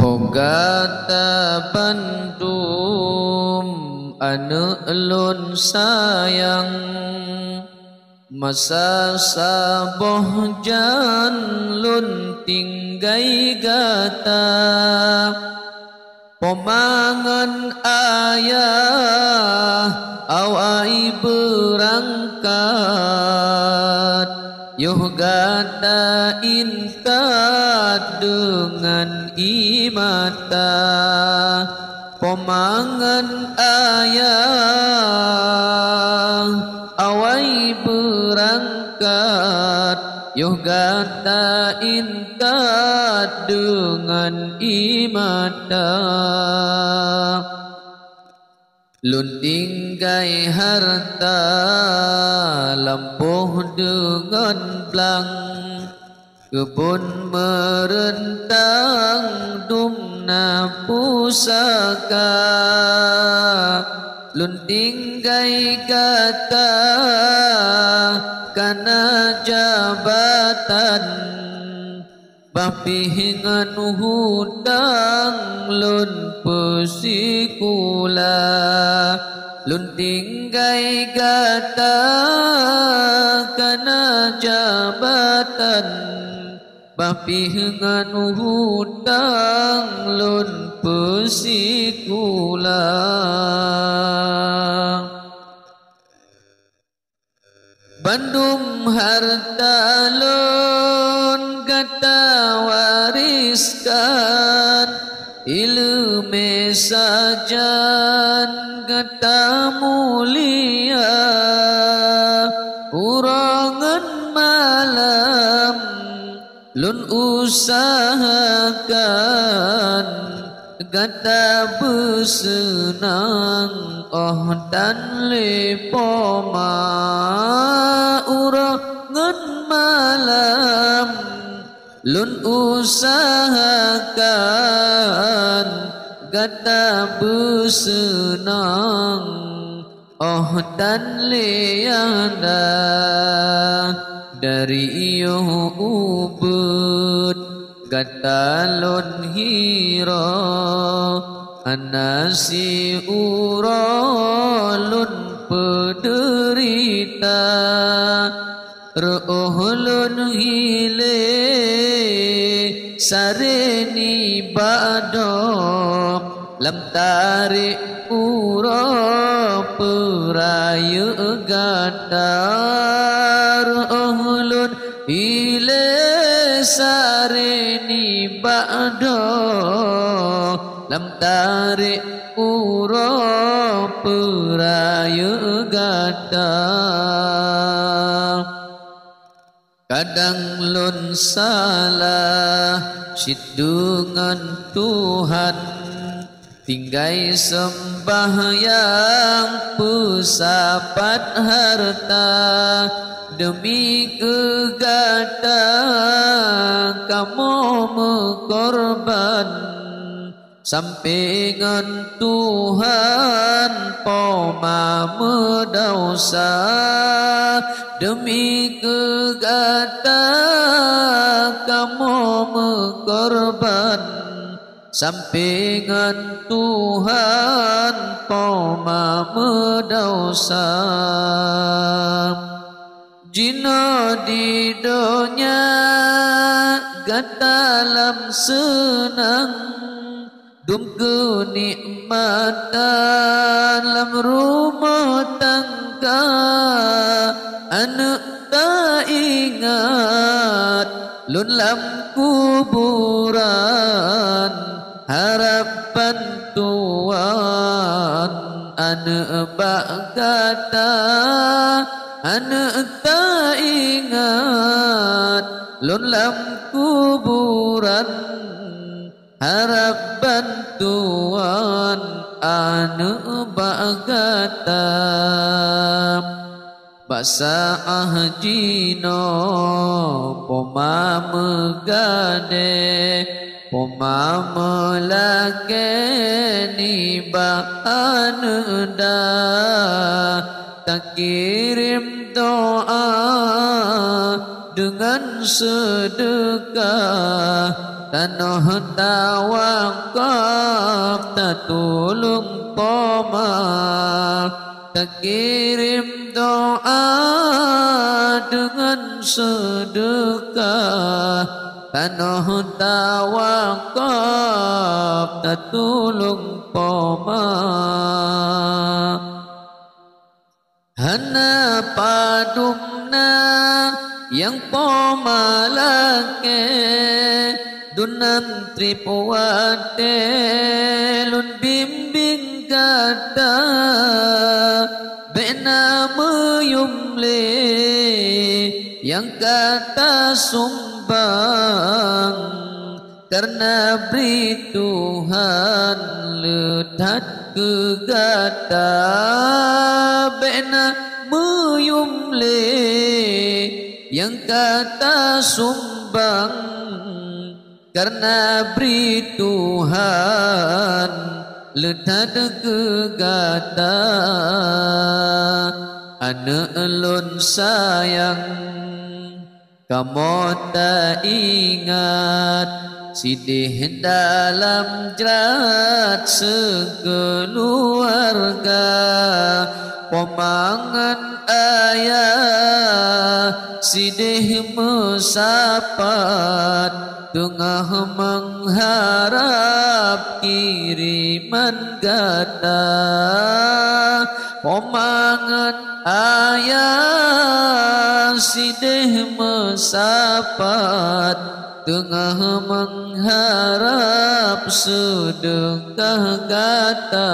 Pogata bandum anu elun sayang masa saboh jan lun tinggai gata pomangan ayah awai berangkat yuh gata intat dengan imata pomangan ayah awai berangkat yuh gata intat dengan imata lun tinggai harta lampuh dengan belang kebun merentang dumna pusaka lun tinggai kata kana jabatan bapihingan hutang lun pesikula lun tinggai kata kana jabatan bapihingan hutang lun pesikula bandum harta lun gata wariskan ilmu sajan gata mulia urangan malam lun usahakan gata bersenang oh dan lepoma urangan malam lun usahakan gata bersenang oh dan lianda dari iyo ubud gata lun hiro anasi uro lun pederita roh lun hile sareni badok lam tarik uro peraya gadar ohlun hile sareni badok lam tarik uro peraya gadar kadang lun salah sidungan Tuhan tinggai sembahyang pusapat harta demi kegata kamu mekorban sampingan Tuhan poma medausa demi kegata kamu mekorban sampingan Tuhan poma medausa jino di dunia gata lam senang dum kenikmatan lam rumah tangga anak tak ingat lun lam kuburan harapan Tuhan anak bak kata anak tak ingat lun lam kuburan harapan Tuhan anak bak kata Basah jino poma megade poma melake ni baaneda tak kirim doa dengan sedekah, tanah tawakal tak tolong pomal, tak kirim doa dengan sedekah, tanah tawakal tak tolong pomal. Hana padumna yang pomalake dunam tripuate lun bimbing kata bena meyumle yang kata sumbang karena beri Tuhan letat kegata bena meyumle yang kata sumbang karena beri Tuhan letat kegata. Anak elun sayang kamu tak ingat sidih dalam jerat sekeluarga, pemangan ayah sidih mesapat tengah mengharap kiriman gata, pemangan ayah sidih mesapat tengah mengharap sedekah kata.